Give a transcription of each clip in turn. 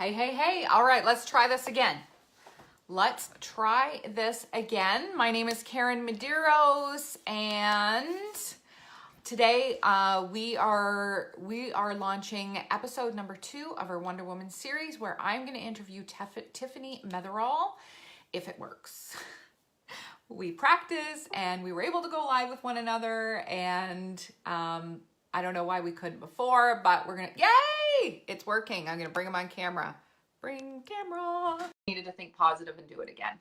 Hey, hey, hey. All right, let's try this again. Let's try this again. My name is Karen Medeiros, and today we are launching episode number 2 of our Wonder Woman series, where I'm going to interview Tiffany Metherall, if it works. We practiced, and we were able to go live with one another, and I don't know why we couldn't before, but we're gonna, yay! It's working. I'm gonna bring him on camera. Bring camera. Needed to think positive and do it again.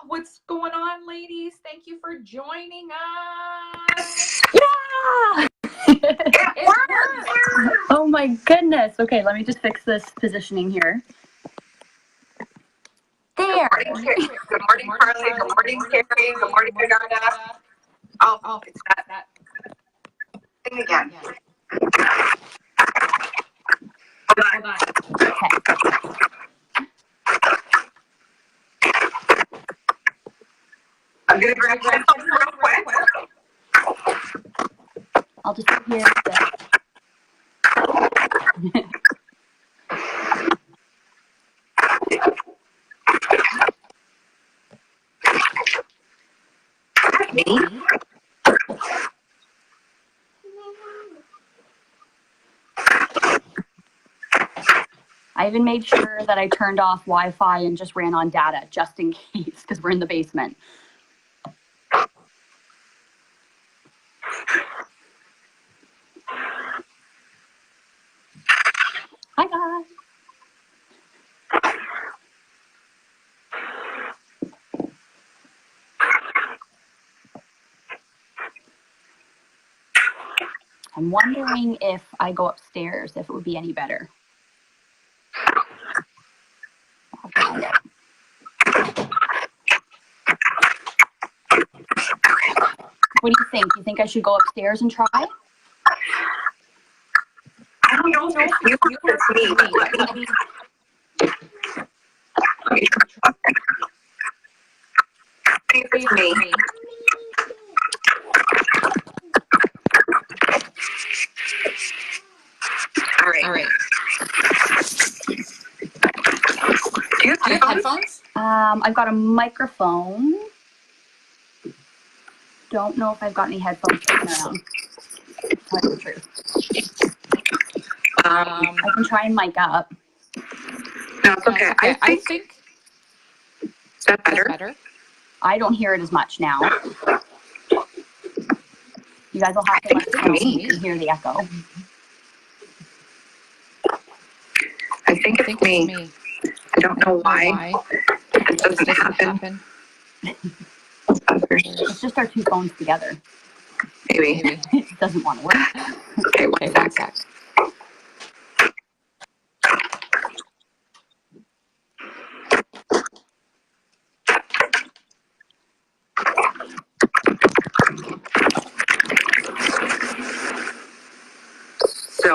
What's going on, ladies? Thank you for joining us. Yeah! It worked. Oh my goodness. Okay, let me just fix this positioning here. There. Good morning, Carly. Good morning, Carrie. Good morning, Agata. Oh, it's that thing again. Hold on. I'm going to grab my phone real quick. I'll just sit here. Me? I even made sure that I turned off Wi-Fi and just ran on data just in case, because we're in the basement. Hi guys. I'm wondering if I go upstairs, if it would be any better. I'll find out. What do you think? Do you think I should go upstairs and try? I don't know if it's you or it's me, but let me try. I think it's me. All right. Do you have headphones? I've got a microphone. Don't know if I've got any headphones sitting around. Tell you the truth. I can try and mic up. No, it's okay. I think is that better? I don't hear it as much now. You guys will have to let me know if you can hear the echo. I think it's me. I don't know why it doesn't happen. It's just our two phones together. Maybe. It doesn't want to work. Okay, one sec.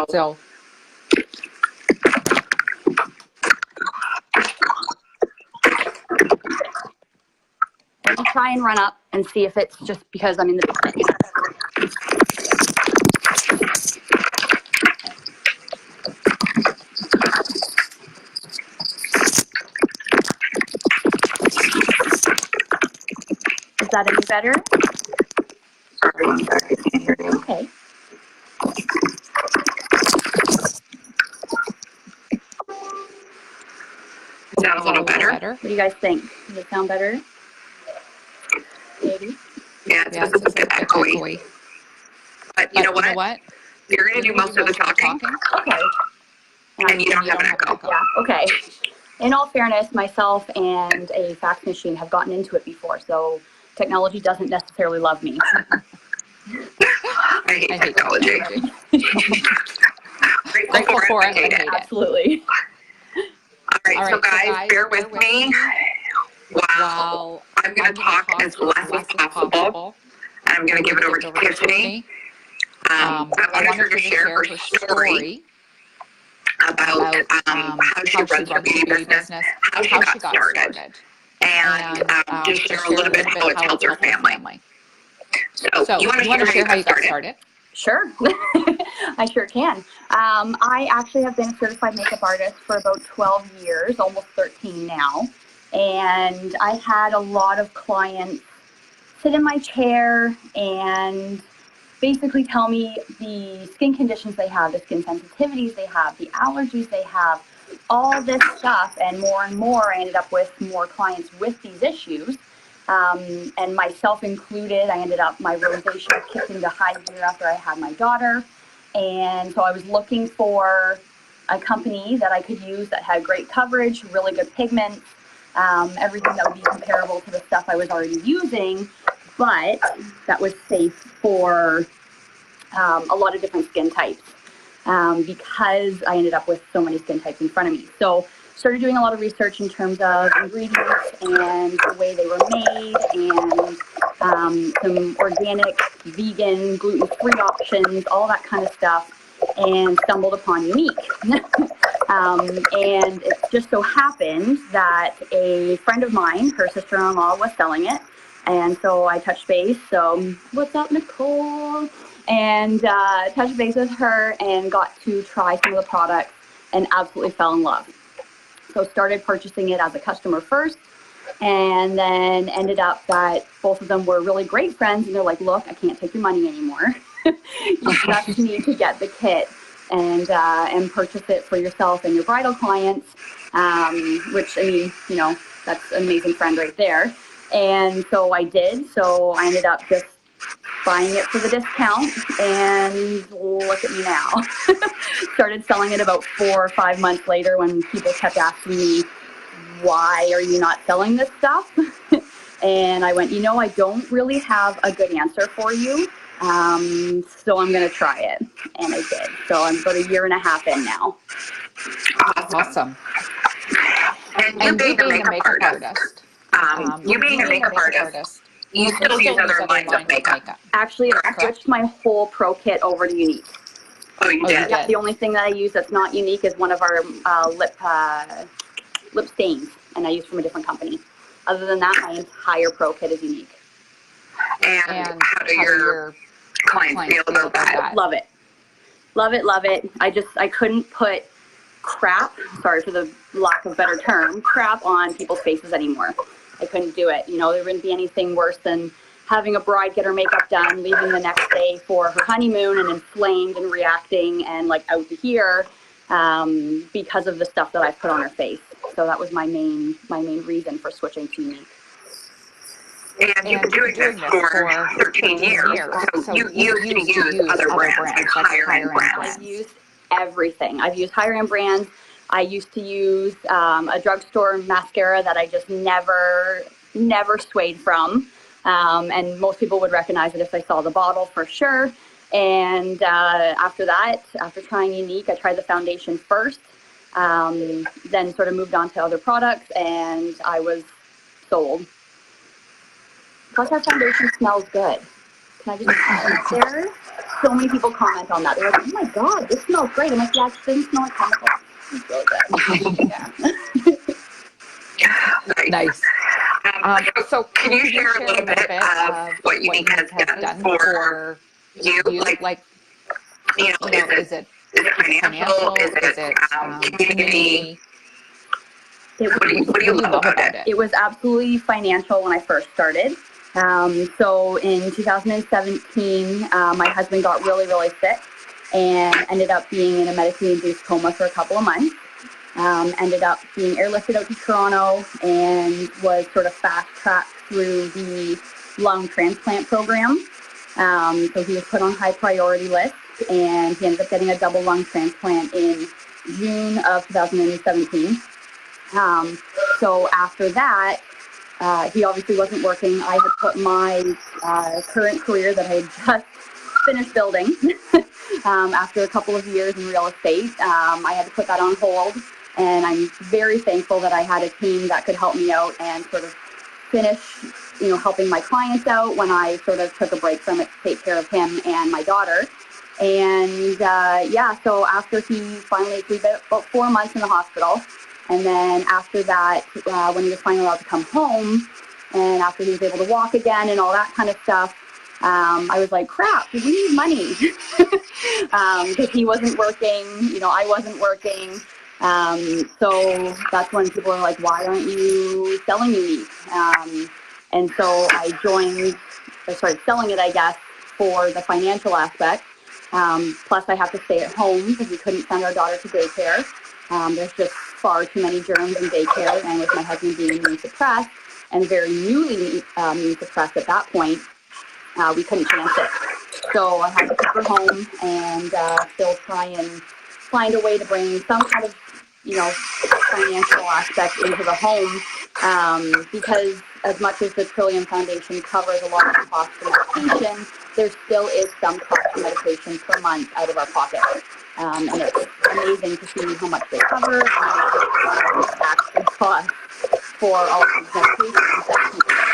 So. Let me try and run up and see if it's just because I'm in the basement. Is that any better? Sorry, one sec. I can't hear you. Okay. Is that a little better? What do you guys think? Does it sound better? Maybe. Yeah, it's just a bit echoey. But you know what? You're going to do most of the talking. Okay. And you don't have an echo. Yeah, okay. In all fairness, myself and a fax machine have gotten into it before, so technology doesn't necessarily love me. I hate technology. Grateful for it, I hate it. Absolutely. All right, so guys, bear with me. Wow. I'm going to talk as less as possible. And I'm going to give it over to Tiffany. I wanted her to share her story about how she runs her beauty business, how she got started, and just share a little bit how it helps her family. So you want to share how you got started? Sure, I sure can. I actually have been a certified makeup artist for about 12 years, almost 13 now. And I had a lot of clients sit in my chair and basically tell me the skin conditions they have, the skin sensitivities they have, the allergies they have, all this stuff, and more. I ended up with more clients with these issues. And myself included, I ended up, my rosacea kicked into high gear after I had my daughter. And so I was looking for a company that I could use that had great coverage, really good pigments, everything that would be comparable to the stuff I was already using, but that was safe for a lot of different skin types, because I ended up with so many skin types in front of me. So started doing a lot of research in terms of ingredients and the way they were made, and some organic, vegan, gluten-free options, all that kind of stuff, and stumbled upon Younique. And it just so happened that a friend of mine, her sister-in-law, was selling it. And so I touched base. So, what's up, Nicole? And touched base with her and got to try some of the products and absolutely fell in love. So started purchasing it as a customer first, and then ended up that both of them were really great friends. And they're like, look, I can't take your money anymore. You just need to get the kit and purchase it for yourself and your bridal clients, which, I mean, you know, that's an amazing friend right there. And so I did. So I ended up just buying it for the discount, and look at me now. Started selling it about 4 or 5 months later when people kept asking me, why are you not selling this stuff? And I went, you know, I don't really have a good answer for you. So I'm going to try it. And I did. So I'm about 1.5 years in now. Awesome. And you being a makeup artist. You being a makeup artist. You still use other lines of makeup. Actually, I switched my whole pro kit over to Younique. Oh, you did? Yeah, the only thing that I use that's not Younique is one of our lip stains, and I use from a different company. Other than that, my entire pro kit is Younique. And how do your clients feel about that? Love it. Love it, love it. I couldn't put crap, sorry for the lack of better term, crap on people's faces anymore. I couldn't do it. You know, there wouldn't be anything worse than having a bride get her makeup done, leaving the next day for her honeymoon and inflamed and reacting and like out to here because of the stuff that I've put on her face. So that was my main reason for switching to Younique. And you've been doing this for 13 years. So you used to use other brands, like higher-end brands. I've used everything. I've used higher-end brands. I used to use a drugstore mascara that I just never swayed from. And most people would recognize it if they saw the bottle for sure. And after that, after trying Younique, I tried the foundation first, then sort of moved on to other products, and I was sold. Plus, our foundation smells good. Can I just comment there? So many people comment on that. They're like, oh my God, this smells great. I'm like, yeah, it doesn't smell like chemicals. It's really good. Yeah. Nice. So can you share a little bit of what Younique has done for you? Like, you know, is it financial? Is it community? What do you love about it? It was absolutely financial when I first started. So in 2017, my husband got really, really sick and ended up being in a medically induced coma for a couple of months. Ended up being airlifted out to Toronto and was sort of fast-tracked through the lung transplant program. So he was put on high priority list, and he ended up getting a double lung transplant in June of 2017. So after that, he obviously wasn't working. I had put my current career that I had just finished building after a couple of years in real estate. I had to put that on hold, and I'm very thankful that I had a team that could help me out and sort of finish, you know, helping my clients out when I sort of took a break from it to take care of him and my daughter. And yeah, so after he finally, we spent about 4 months in the hospital. And then after that, when he was finally allowed to come home, and after he was able to walk again and all that kind of stuff, I was like, crap, we need money. Because he wasn't working, I wasn't working. So that's when people are like, why aren't you selling Younique? And so I started selling it, I guess, for the financial aspect. Plus I have to stay at home because we couldn't send our daughter to daycare. There's just far too many germs in daycare, and with my husband being immune suppressed and very newly immune suppressed at that point, we couldn't chance it. So I had to keep her home and still try and find a way to bring some kind of, financial aspect into the home, because as much as the Trillium Foundation covers a lot of the cost of medication, there still is some cost of medication per month out of our pocket. And it's amazing to see how much they cover and how much it actually costs for all of these medications that people get.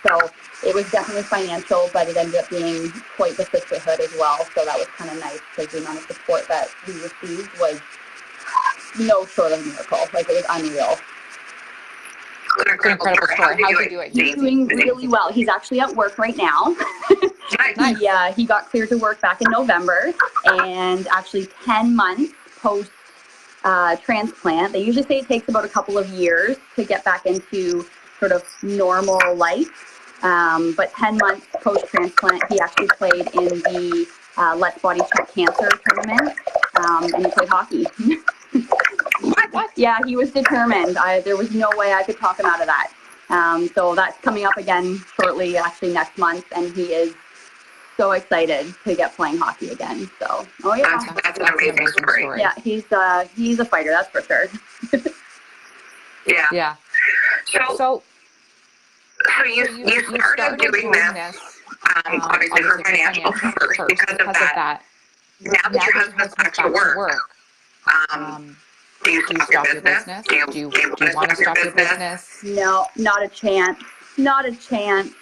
So it was definitely financial, but it ended up being quite the sisterhood as well. So that was kind of nice because the amount of support that we received was no short of a miracle. Like, it was unreal. It's an incredible story. How'd you do it? He's doing really well. He's actually at work right now. Nice. He got cleared to work back in November, and actually 10 months post transplant. They usually say it takes about a couple of years to get back into sort of normal life. But 10 months post transplant, he actually played in the Let's Body Check Cancer tournament, and he played hockey. What? Yeah, he was determined. There was no way I could talk him out of that. So that's coming up again shortly, actually next month, and he is so excited to get playing hockey again. So, oh yeah, That's an amazing story. yeah, he's a fighter, that's for sure. Yeah. So you started doing this, obviously for financial purposes because of that. Now that your husband's back to work, do you stop your business? Do you want to stop your business? No, not a chance. Not a chance.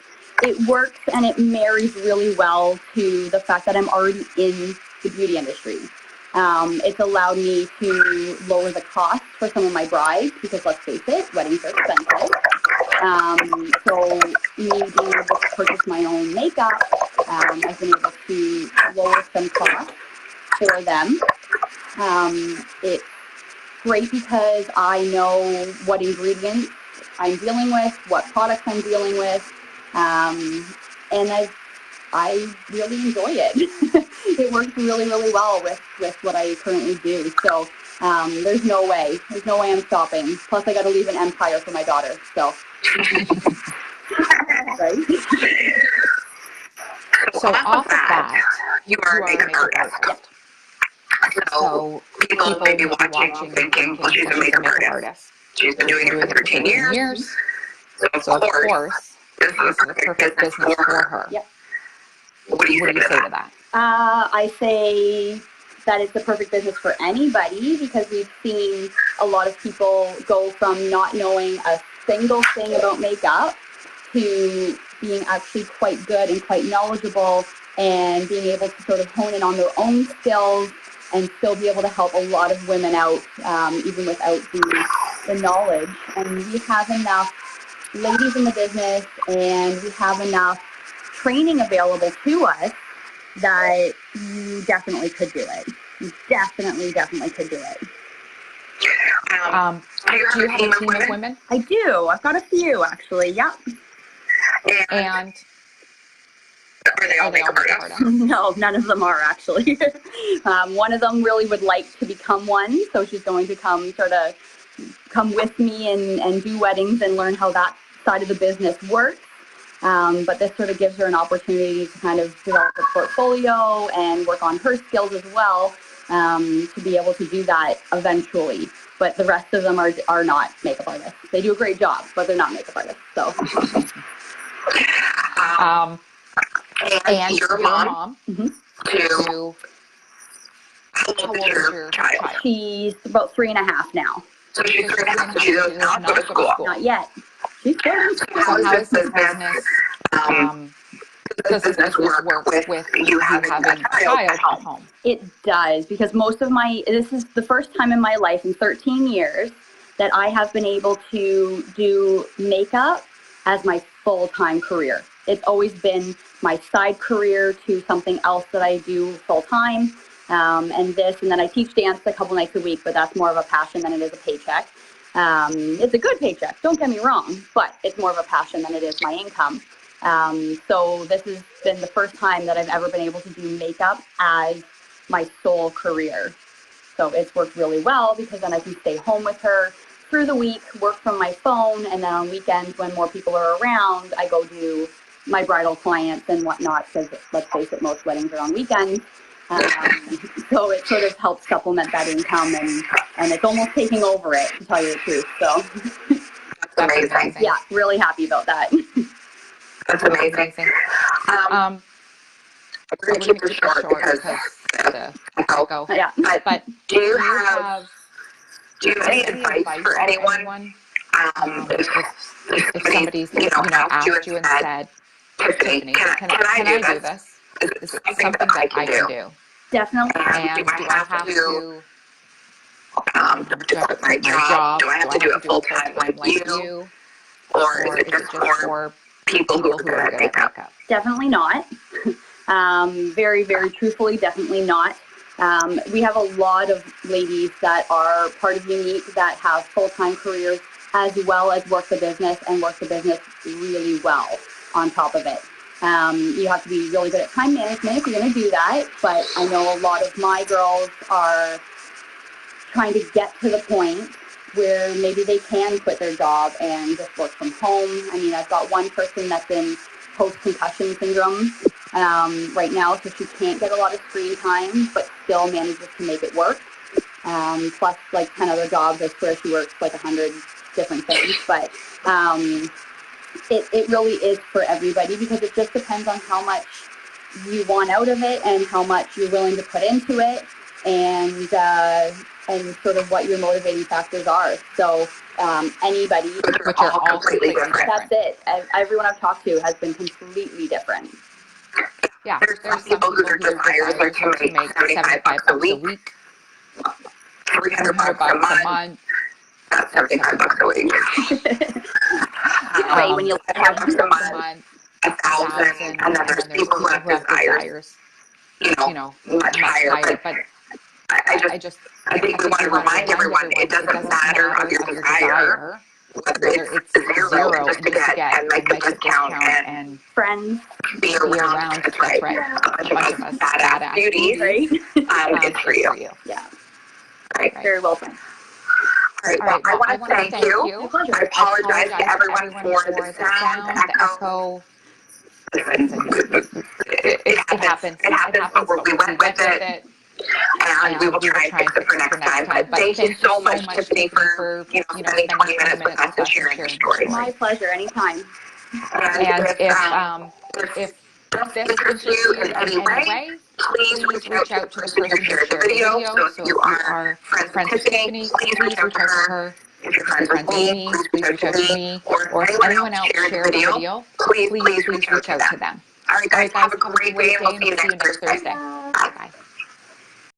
It works and it marries really well to the fact that I'm already in the beauty industry. It's allowed me to lower the cost for some of my brides because, let's face it, weddings are expensive. So me being able to purchase my own makeup, I've been able to lower some costs for them. It's great because I know what ingredients I'm dealing with, what products I'm dealing with, and I really enjoy it. It works really, really well with what I currently do. So there's no way I'm stopping. Plus I got to leave an empire for my daughter. So, right? So off of that, you are a makeup artist. So people may be watching and thinking, well, she's a makeup artist. She's been doing it for 13 years. So of course, this is the perfect business for her. Yep. What do you say to that? I say that it's the perfect business for anybody because we've seen a lot of people go from not knowing a single thing about makeup to being actually quite good and quite knowledgeable and being able to sort of hone in on their own skills and still be able to help a lot of women out, even without the knowledge. And we have enough ladies in the business and we have enough training available to us that you definitely could do it. You definitely could do it. Do you have a team of women? I do. I've got a few, actually. Yeah. And are they all makeup artists? No, none of them are, actually. One of them really would like to become one, so she's going to come with me and do weddings and learn how that side of the business works. But this sort of gives her an opportunity to kind of develop a portfolio and work on her skills as well, to be able to do that eventually. But the rest of them are not makeup artists. They do a great job, but they're not makeup artists. So. And you're a mom Mm-hmm. to how old is your child? She's about 3.5 now. So she's 3.5, so she does not go to school. Not yet. She's good. So how does this business work with you having a child at home? It does, because this is the first time in my life in 13 years that I have been able to do makeup as my full-time career. it's always been my side career to something else that I do full time. And then I teach dance a couple nights a week, but that's more of a passion than it is a paycheck. It's a good paycheck, don't get me wrong, but it's more of a passion than it is my income. So this has been the first time that I've ever been able to do makeup as my sole career. So it's worked really well because then I can stay home with her through the week, work from my phone, and then on weekends when more people are around, I go do my bridal clients and whatnot, because let's face it, most weddings are on weekends. So it sort of helps supplement that income, and it's almost taking over it, to tell you the truth. So That's amazing. Yeah, really happy about that. That's amazing. We're going to keep this short because the echo. Yeah. But do you have any advice for anyone? If somebody's asked you and said, Tiffany, can I do this? Is it something that I can do? Definitely. And do I have to quit my job? Do I have to do it full time like you? Or is it just for people who are good at makeup? Definitely not. Very, very truthfully, definitely not. We have a lot of ladies that are part of Unique that have full-time careers as well as work the business, and work the business really well on top of it. You have to be really good at time management if you're going to do that, but I know a lot of my girls are trying to get to the point where maybe they can quit their job and just work from home. I mean, I've got one person that's in post-concussion syndrome right now, so she can't get a lot of screen time, but still manages to make it work. Plus, like 10 other jobs, I swear she works like 100 different things, but it really is for everybody, because it just depends on how much you want out of it and how much you're willing to put into it, and sort of what your motivating factors are. So anybody, which are all completely different. That's it. Everyone I've talked to has been completely different. Yeah, there's some people who are desires are to make $75 a week, $300 a month. That's $75 a week. Right, when you look at $500 a month, $1,000, and then there's people who have desires, much higher. But I think we want to remind everyone it doesn't matter of your desire, whether it's zero just to get and make a discount and friends be around. That's right. A bunch of us badass beauties, right? It's for you. Yeah. Right. Very well said. All right. Well, I want to thank you. I apologize to everyone for the sound, the echo. It happens. But we went with it. And we will try and fix it for next time. But thank you so much, Tiffany, for spending 20 minutes with us and sharing your story. My pleasure. Anytime. And if this interests you in any way, please reach out to the person who shared the video. So if you are friends with Tiffany, please reach out to her. If you're friends with me, please reach out to me. Or if anyone else shared the video, please reach out to them. All right, guys, have a great day, and we'll see you next Thursday.